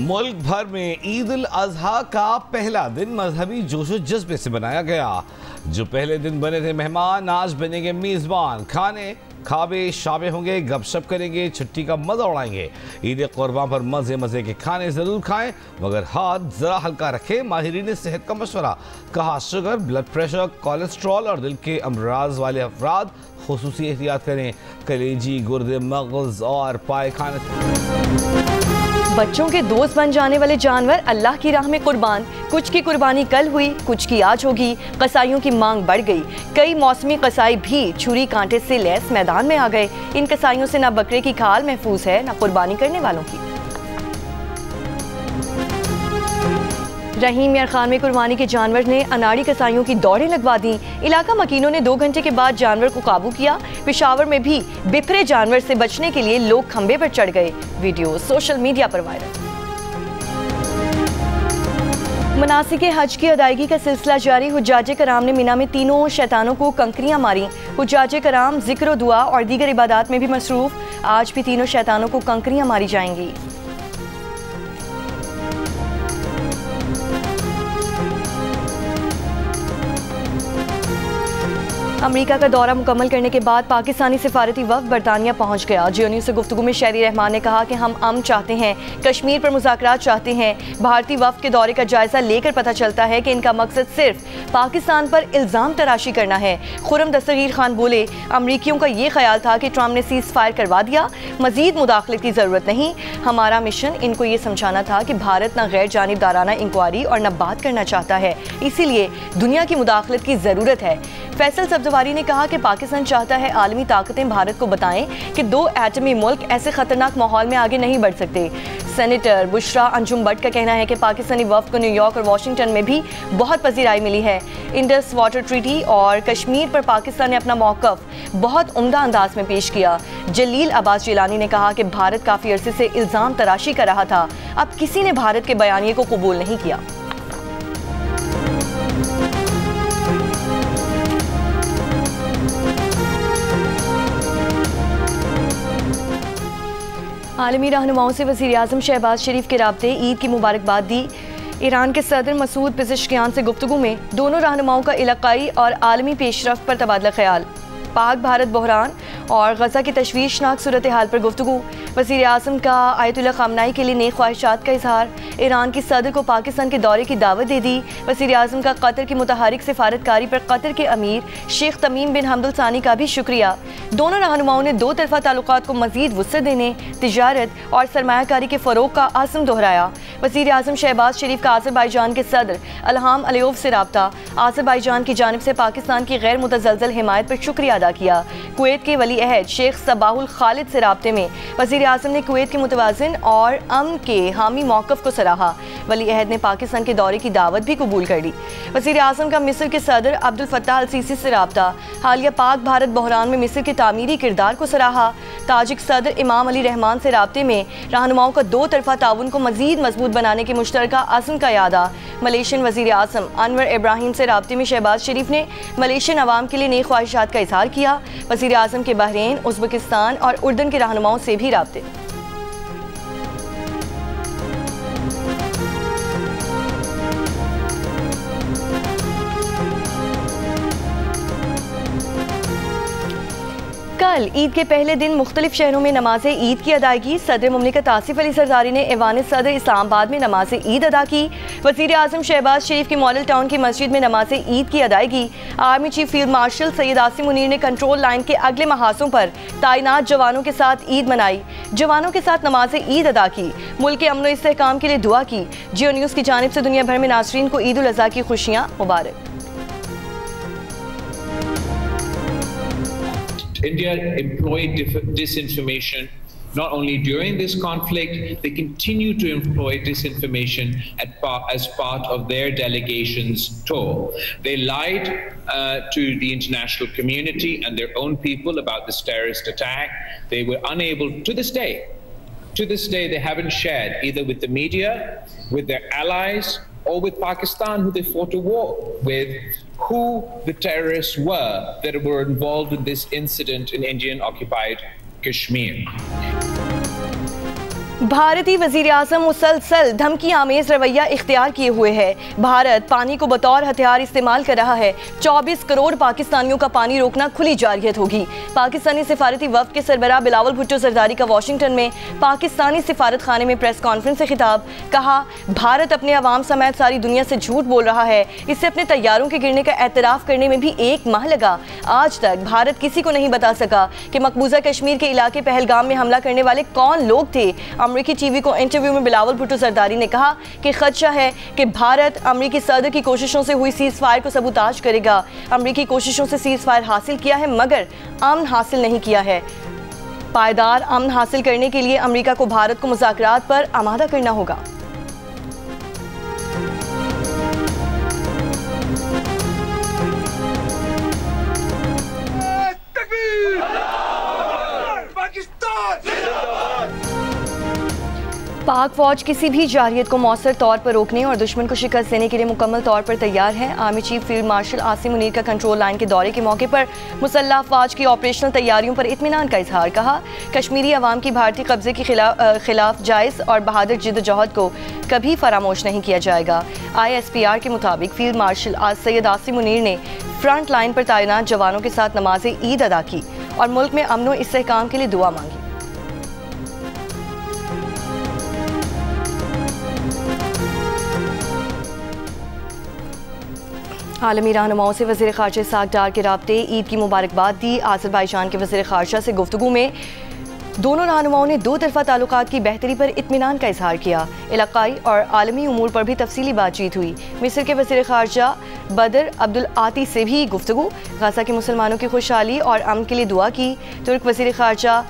मुल्क भर में ईद उल अजहा का पहला दिन मजहबी जोशो जज्बे से मनाया गया। जो पहले दिन बने थे मेहमान आज बनेंगे मेजबान। खाने खाबे शाबे होंगे, गपशप करेंगे, छुट्टी का मजा उड़ाएंगे। ईद कुर्बान पर मजे मजे के खाने जरूर खाएं, मगर हाथ जरा हल्का रखें। माहिरीन सेहत का मशवरा। कहा शुगर, ब्लड प्रेशर, कोलेस्ट्रॉल और दिल के अमराज वाले अफराद खुसूसी एहतियात करें। कलेजी, गुर्दे, मगज और पायखाने। बच्चों के दोस्त बन जाने वाले जानवर अल्लाह की राह में कुर्बान। कुछ की कुर्बानी कल हुई, कुछ की आज होगी। कसाईयों की मांग बढ़ गई। कई मौसमी कसाई भी छुरी कांटे से लैस मैदान में आ गए। इन कसाईयों से ना बकरे की खाल महफूज है, ना कुर्बानी करने वालों की। रहीम यार खान में कुर्बानी के जानवर ने अनाड़ी कसाईयों की दौड़ें लगवा दी। इलाका मकीनों ने 2 घंटे के बाद जानवर को काबू किया। पेशावर में भी बिफरे जानवर से बचने के लिए लोग खंबे पर चढ़ गए। वीडियो सोशल मीडिया पर वायरल। मनासिके हज की अदायगी का सिलसिला जारी। हुज्जाजे कराम ने मिना में तीनों शैतानों को कंकरियां मारी। हुज्जाजे कराम जिक्र दुआ और दीगर इबादत में भी मसरूफ। आज भी तीनों शैतानों को कंकरियां मारी जाएंगी। अमेरिका का दौरा मुकम्मल करने के बाद पाकिस्तानी सिफारती वफ़द बरतानिया पहुंच गया। जियो से गुफ्तगू में शहरी रहमान ने कहा कि हम अमन चाहते हैं, कश्मीर पर मुज़ाकरात चाहते हैं। भारतीय वफ़द के दौरे का जायजा लेकर पता चलता है कि इनका मकसद सिर्फ पाकिस्तान पर इल्ज़ाम तराशी करना है। खुर्रम दस्तगीर खान बोले, अमरीकियों का ये ख्याल था कि ट्रम्प ने सीज़ फायर करवा दिया, मज़ीद मुदाखलत की ज़रूरत नहीं। हमारा मिशन इनको ये समझाना था कि भारत न गैर जानिबदाराना इंक्वायरी और न बात करना चाहता है, इसीलिए दुनिया की मुदाखलत की ज़रूरत है। फैसल सब्जवारी ने कहा कि पाकिस्तान चाहता है आलमी ताकतें भारत को बताएं कि 2 एटमी मुल्क ऐसे खतरनाक माहौल में आगे नहीं बढ़ सकते। सेनेटर बुशरा अंजुम भट्ट का कहना है कि पाकिस्तानी वफ़द को न्यूयॉर्क और वाशिंगटन में भी बहुत पजीराई मिली है। इंडस वाटर ट्रीटी और कश्मीर पर पाकिस्तान ने अपना मौक़िफ़ बहुत उम्दा अंदाज में पेश किया। जलील अब्बास जिलानी ने कहा कि भारत काफ़ी अरसे से इल्ज़ाम तराशी कर रहा था, अब किसी ने भारत के बयानिए को कबूल नहीं किया। आलमी रहनुमाओं से वज़ीर-ए-आज़म शहबाज शरीफ के राब्ते ईद की मुबारकबाद दी। ईरान के सदर मसूद पेज़ेश्कियान से गुफ्तगू में दोनों रहनुमाओं का इलाकाई और आलमी पेशरफ्त पर तबादला ख्याल। पाक भारत बहरान और गजा की तशवीशनाक सूरत हाल पर गुफ्तगू। वज़ीर-ए-आज़म का आयतुल्लाह ख़ामनाई के लिए नेक ख्वाहिशात का इजहार। ईरान की सदर को पाकिस्तान के दौरे की दावत दे दी। वज़ीर-ए-आज़म का कतर की मुतहरिक सिफारतकारी पर कतर के अमीर शेख तमीम बिन हमद अल सानी का भी शुक्रिया। दोनों रहनुमाओं ने 2 तरफ़ा ताल्लुकात को मज़ीद वुसअत देने, तिजारत और सरमायाकारी के फ़रोग़ का आज़म दोहराया। वज़ीर-ए-आज़म शहबाज शरीफ का आज़रबाईजान के सदर इल्हाम अलियोव से राब्ता। आज़रबाईजान की जानिब से पाकिस्तान की गैर मुतज़लज़ल हिमायत पर शुक्रिया अदा किया। कुवैत के वली अहद शेख सबाहुल खालिद से राब्ते में वज़ीर-ए-आज़म ने कुवैत के मुतवाज़िन और अमन के हामी मौक़िफ़ को सराहा। वली अहद ने पाकिस्तान के दौरे की दावत भी कबूल कर ली। वज़ीर-ए-आज़म का मिस्र के सदर अब्दुल फत्ताह अल सीसी से राब्ता। हालिया पाक भारत बहरान में मिस्र के तामीरी किरदार को सराहा। ताजिक सदर इमाम अली रहमान से राब्ते में रहनुमाओं का 2 तरफ़ा ताउन को मज़ीद मजबूत बनाने के मुश्तरका अज़्म का यादा। मलेशियन वज़ीर-ए-आज़म अनवर इब्राहिम से राब्ते में शहबाज शरीफ ने मलेशियन अवाम के लिए नेक ख्वाहिशात का इजहार किया। वज़ीर-ए-आज़म के बहरीन, उज़्बेकिस्तान और उर्दन के रहनुमाओं से भी राब्ते। कल ईद के पहले दिन मुख्तलिफ शहरों में नमाज ईद की अदायगी। सदर मुमलिकत आसिफ अली सरदारी ने ऐवान सदर इस्लामाबाद में नमाज ईद अदा की। वज़ीर-ए-आज़म शहबाज शरीफ की मॉडल टाउन की मस्जिद में नमाज ईद की अदायगी। Army chief field marshal Syed Asim Munir ने कंट्रोल लाइन के अगले महासों पर तैनात जवानों के साथ ईद मनाई। जवानों के साथ नमाज ईद अदा की। मुल्क के अमन और इस्तेहकाम के लिए दुआ की। जियो न्यूज़ की जानिब से दुनिया भर में नाज़रीन को ईद उल अज़हा की खुशियाँ मुबारक। India employed disinformation not only during this conflict, they continue to employ disinformation as part of their delegation's tour. They lied to the international community and their own people about this terrorist attack. They were unable, to this day, they haven't shared either with the media, with their allies, or with Pakistan, who they fought a war with, who the terrorists were that were involved in this incident in Indian-occupied Kashmir. भारतीय वज़ीर आज़म मुसलसल धमकी आमेज रवैया इख्तियार किए हुए है। भारत पानी को बतौर हथियार इस्तेमाल कर रहा है। 24 करोड़ पाकिस्तानियों का पानी रोकना खुली जारियत होगी। पाकिस्तानी सिफारती वफ्द के सरबराह बिलावल भुट्टो जरदारी का वाशिंगटन में पाकिस्तानी सिफारत खाने में प्रेस कॉन्फ्रेंस से खिताब। कहा, भारत अपने अवाम समेत सारी दुनिया से झूठ बोल रहा है। इससे अपने तैयारों के गिरने का एतराफ़ करने में भी 1 माह लगा। आज तक भारत किसी को नहीं बता सका कि मकबूजा कश्मीर के इलाके पहलगाम में हमला करने वाले कौन लोग थे। अमरीकी टीवी को इंटरव्यू में बिलावल भुट्टो जरदारी ने कहा कि खदशा है कि भारत अमरीकी सदर की कोशिशों से हुई सीज़ फायर को सबूताज करेगा। अमरीकी कोशिशों से सीज़ फायर हासिल किया है मगर अमन हासिल नहीं किया है। पायदार अमन हासिल करने के लिए अमरीका को भारत को मुज़ाकरात पर आमादा करना होगा। पाक फौज किसी भी जारियत को मौसर तौर पर रोकने और दुश्मन को शिकस्त देने के लिए मुकम्मल तौर पर तैयार है। Army chief field marshal Asim Munir का कंट्रोल लाइन के दौरे के मौके पर मुसल्लह अफवाज की ऑपरेशनल तैयारियों पर इत्मीनान का इजहार। कहा, कश्मीरी अवाम की भारतीय कब्जे के खिलाफ जायज़ और बहादुर जिद्दोजहद को कभी फरामोश नहीं किया जाएगा। ISPR के मुताबिक फील्ड मार्शल सैयद आसिम मुनीर ने फ्रंट लाइन पर तैनात जवानों के साथ नमाज ईद अदा की और मुल्क में अमन व इस्तेहकाम के लिए दुआ मांगी। आलमी रहनुमाओं से वज़ीर ख़ारजा इस्हाक़ डार के राब्ते ईद की मुबारकबाद दी। आज़रबाईजान के वज़ीर ख़ारजा से गुफ्तगू में दोनों रहनुमाओं ने 2 तरफ़ा ताल्लुकात की बेहतरी पर इत्मीनान का इजहार किया। इलाक़ाई और आलमी उमूर पर भी तफसीली बातचीत हुई। मिस्र के वज़ीर ख़ारजा बदर अब्दुल आती से भी गुफ्तगू। गाज़ा के मुसलमानों की खुशहाली और अमन के लिए दुआ की। तुर्क वज़ीर ख़ारजा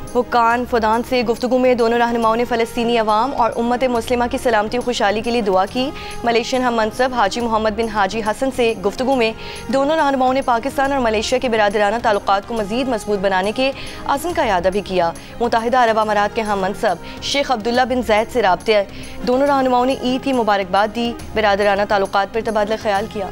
हुकान फुदान से गुफ्तगू में दोनों रहनुमाओं ने फ़लस्तीनी अवाम और उम्मत मुस्लिमा की सलामती और खुशहाली के लिए दुआ की। मलेशियन हम मनसब हाजी मोहम्मद बिन हाजी हसन से गुफ्तगू में दोनों रहनुमाओं ने पाकिस्तान और मलेशिया के बिरादराना ताल्लुकात को मज़ीद मजबूत बनाने के अज़्म का इआदा भी किया। मुत्तहिदा अरब अमारात के हम मनसब शेख अब्दुल्ला बिन ज़ैद से राब्ते दोनों रहनुमाओं ने ईद की मुबारकबाद दी। बिरादराना ताल्लुकात पर तबादला ख्याल किया।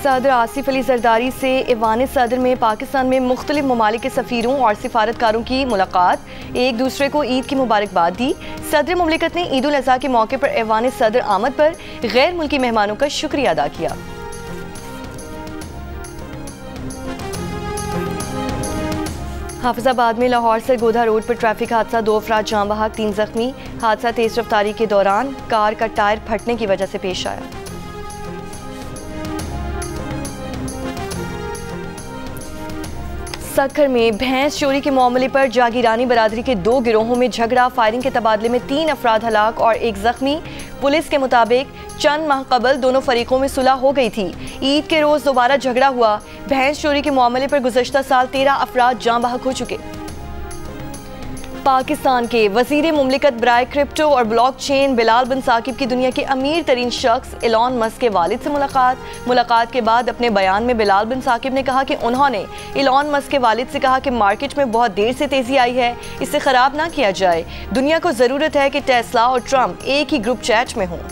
सदर आसिफ अली जरदारी से ईवान सदर में पाकिस्तान में मुख्तलिफ ममालिक के सफ़ीरों और सिफारतकारों की मुलाकात। एक दूसरे को ईद की मुबारकबाद दी। सदर मुमलिकत ने ईद उल अज़हा के मौके पर ईवान सदर आमद पर गैर मुल्की मेहमानों का शुक्रिया अदा किया। हाफिजाबाद में लाहौर से गोधा रोड पर ट्रैफिक हादसा, 2 अफराद जाँ बहक, 3 जख्मी। हादसा तेज रफ्तारी के दौरान कार का टायर फटने की वजह से पेश आया। सक्खर में भैंस चोरी के मामले पर जागीरानी बरादरी के 2 गिरोहों में झगड़ा, फायरिंग के तबादले में 3 अफराद हलाक और 1 जख्मी। पुलिस के मुताबिक चंद माह कबल दोनों फरीकों में सुलह हो गई थी। ईद के रोज दोबारा झगड़ा हुआ। भैंस चोरी के मामले पर गुज़श्ता साल 13 अफराद जाँ बहक हो चुके। पाकिस्तान के वज़ीर मुमलिकत बराए क्रिप्टो और ब्लॉकचेन बिलाल बिन साकिब की दुनिया के अमीर तरीन शख्स एलॉन मस्क के वालिद से मुलाकात के बाद अपने बयान में बिलाल बिन साकिब ने कहा कि उन्होंने एलॉन मस्क के वालिद से कहा कि मार्केट में बहुत देर से तेजी आई है, इसे ख़राब ना किया जाए। दुनिया को ज़रूरत है कि टेस्ला और ट्रंप एक ही ग्रुप चैट में हों।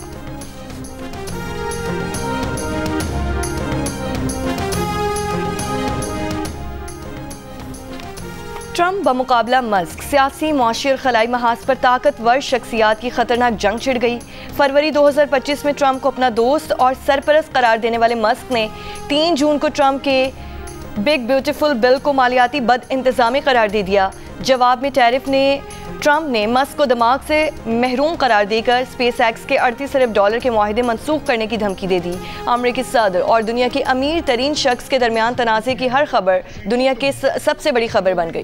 ट्रंप बमुकाबला मस्क, सियासी, मुआशी और खलाई महाज पर ताकतवर शख्सियात की खतरनाक जंग छिड़ गई। फरवरी 2025 में ट्रंप को अपना दोस्त और सरपरस्त करार देने वाले मस्क ने 3 जून को ट्रंप के बिग ब्यूटीफुल बिल को मालियाती बद इंतजामी करार दे दिया। जवाब में टैरिफ ने ट्रंप ने मस्क को दिमाग से महरूम करार देकर स्पेस एक्स के $38 अरब के मुआहदे मनसूख करने की धमकी दे दी। अमरीकी सदर और दुनिया के अमीर तरीन शख्स के दरमियान तनाज़े की हर खबर दुनिया की सबसे बड़ी खबर बन गई।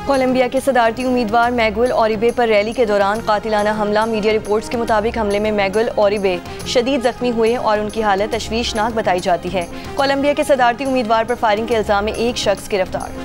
कोलंबिया के सदारती उम्मीदवार मैगुएल ओरिबे पर रैली के दौरान कातिलाना हमला। मीडिया रिपोर्ट्स के मुताबिक हमले में मैगुएल ओरिबे शदीद जख्मी हुए और उनकी हालत तशवीशनाक बताई जाती है। कोलंबिया के सदारती उम्मीदवार पर फायरिंग के इल्जाम में 1 शख्स गिरफ्तार।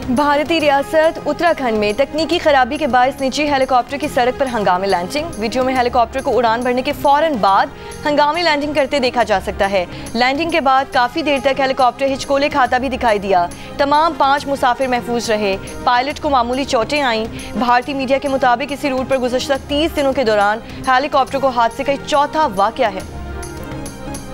भारतीय रियासत उत्तराखंड में तकनीकी खराबी के बायस निजी हेलीकॉप्टर की सड़क पर हंगामी लैंडिंग। वीडियो में हेलीकॉप्टर को उड़ान भरने के फौरन बाद हंगामी लैंडिंग करते देखा जा सकता है। लैंडिंग के बाद काफी देर तक हेलीकॉप्टर हिचकोले खाता भी दिखाई दिया। तमाम 5 मुसाफिर महफूज रहे। पायलट को मामूली चोटें आईं। भारतीय मीडिया के मुताबिक इसी रूट पर गुज़श्ता 30 दिनों के दौरान हेलीकॉप्टर को हादसे का चौथा वाक़या है।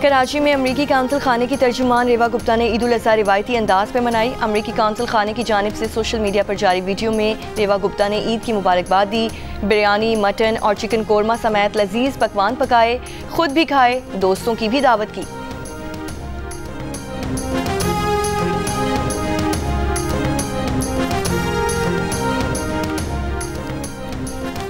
कराची में अमरीकी काउंसिल खाने की तर्जुमान रेवा गुप्ता ने ईद उल अज़हा रिवायती अंदाज में मनाई। अमरीकी काउंसिल खाने की जानिब से सोशल मीडिया पर जारी वीडियो में रेवा गुप्ता ने ईद की मुबारकबाद दी। बिरयानी, मटन और चिकन कोरमा समेत लजीज पकवान पकाए, खुद भी खाए, दोस्तों की भी दावत की।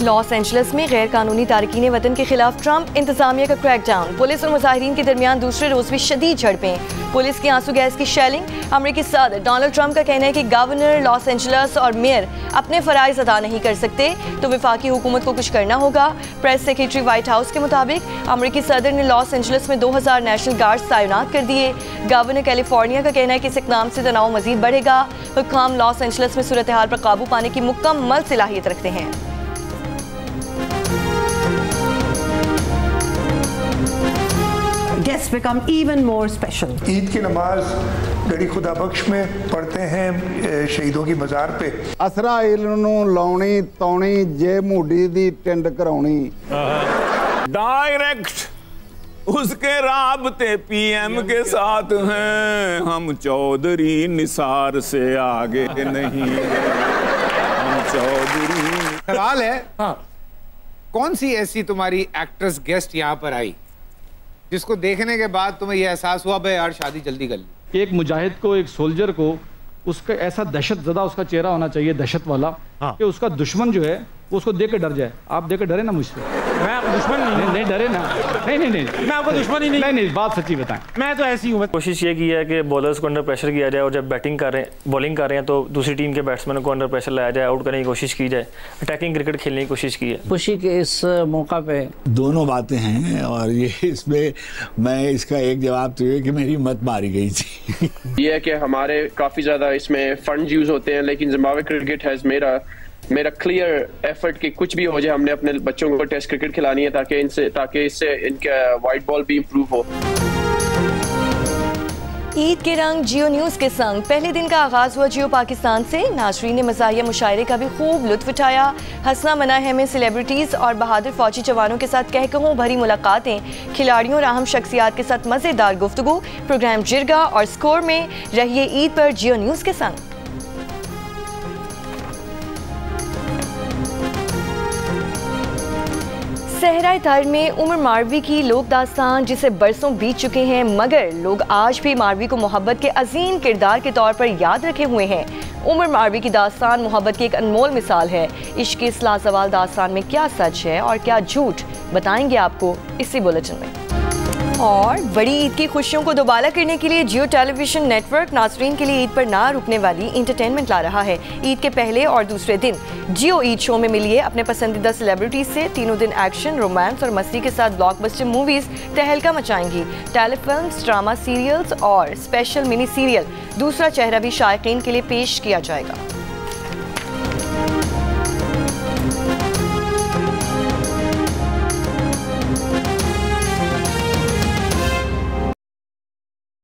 लॉस एंजलिस में गैर कानूनी तारकीन वतन के खिलाफ ट्रंप इंतजामिया का क्रैकडाउन। पुलिस और मुजाहिरीन के दरमियान दूसरे रोज भी शदीद झड़पें। पुलिस की आंसू गैस की शेलिंग। अमेरिकी सदर डोनाल्ड ट्रंप का कहना है कि गवर्नर, लॉस एंजलिस और मेयर अपने फराइज अदा नहीं कर सकते तो वफाकी हुकूमत को कुछ करना होगा। प्रेस सेक्रेटरी व्हाइट हाउस के मुताबिक अमेरिकी सदर ने लॉस एंजलिस में 2000 नेशनल गार्ड्स तैनात कर दिए। गवर्नर कैलिफोर्निया का कहना है कि इस इक़दाम से तनाव मजीद बढ़ेगा। हुक्काम लॉस एंजलिस में सूरत हाल पर काबू पाने की मुकम्मल सलाहियत रखते हैं। Guests become even more special. Eid की नमाज गड़ी खुदा बख्श में पढ़ते हैं शहीदों की मज़ार पे। असराइल नूं लाउणी तौणी जे मूडी दी टिंड कराउणी। डायरेक्ट उसके राबते पीएम के साथ हैं, हम चौधरी निसार से आगे नहीं, हम चौधरी। सवाल है, हाँ, कौन सी ऐसी तुम्हारी एक्ट्रेस गेस्ट यहाँ पर आई जिसको देखने के बाद तुम्हें यह एहसास हुआ भाई यार शादी जल्दी कर ली? एक मुजाहिद को, एक सोल्जर को उसका ऐसा दहशत ज़दा उसका चेहरा होना चाहिए, दहशत वाला, हाँ, कि उसका दुश्मन जो है वो उसको देख के डर जाए। आप देख के डरे ना मुझसे? मैं आपको दुश्मन नहीं डरे ना। नहीं मैं आपको दुश्मन ही नहीं, बात सच्ची बताएं। मैं तो ऐसी हूँ। कोशिश ये की है कि बॉलर्स को अंडर प्रेशर किया जाए और जब बॉलिंग कर रहे हैं तो दूसरी टीम के बैट्समैन को अंडर प्रेशर लाया जाए, आउट करने की कोशिश की जाए, अटैकिंग क्रिकेट खेलने की कोशिश की है। खुशी के इस मौका पे दोनों बातें हैं और ये इसमें मैं इसका एक जवाब तो ये कि मेरी मत मारी गई थी। ये है कि हमारे काफ़ी ज़्यादा इसमें फंड यूज़ होते हैं, लेकिन ज़िम्बाब्वे क्रिकेट हैज़ मेरा क्लियर एफर्ट कि कुछ भी हो जाए हमने अपने बच्चों को टेस्ट क्रिकेट खिलानी है ताकि इससे इनका वाइट बॉल भी इम्प्रूव हो। ईद के रंग जियो न्यूज़ के संग पहले दिन का आगाज हुआ जियो पाकिस्तान से। नाजरीन ने मज़ाहिया मुशायरे का भी खूब लुत्फ उठाया। हंसना मना है में सेलिब्रिटीज़ और बहादुर फौजी जवानों के साथ कहकहों भरी मुलाकातें, खिलाड़ियों और अहम शख्सियात के साथ मज़ेदार गुफ्तगू। प्रोग्राम जिरगा और स्कोर में रहिए ईद पर जियो न्यूज़ के संग। सहरा तार में उमर मारवी की लोक दास्तान, जिसे बरसों बीत चुके हैं मगर लोग आज भी मारवी को मोहब्बत के अजीम किरदार के तौर पर याद रखे हुए हैं। उमर मारवी की दास्तान मोहब्बत की एक अनमोल मिसाल है। इश्क की इस लाजवाल दास्तान में क्या सच है और क्या झूठ, बताएंगे आपको इसी बुलेटिन में। और बड़ी ईद की खुशियों को दोबारा करने के लिए जियो टेलीविजन नेटवर्क नाजरीन के लिए ईद पर ना रुकने वाली इंटरटेनमेंट ला रहा है। ईद के पहले और दूसरे दिन जियो ईद शो में मिलिए अपने पसंदीदा सेलिब्रिटीज से। तीनों दिन एक्शन, रोमांस और मस्ती के साथ ब्लॉकबस्टर मूवीज तहलका मचाएंगी। टेलीफिल्म्स, ड्रामा सीरियल्स और स्पेशल मिनी सीरियल दूसरा चेहरा भी शायकीन के लिए पेश किया जाएगा।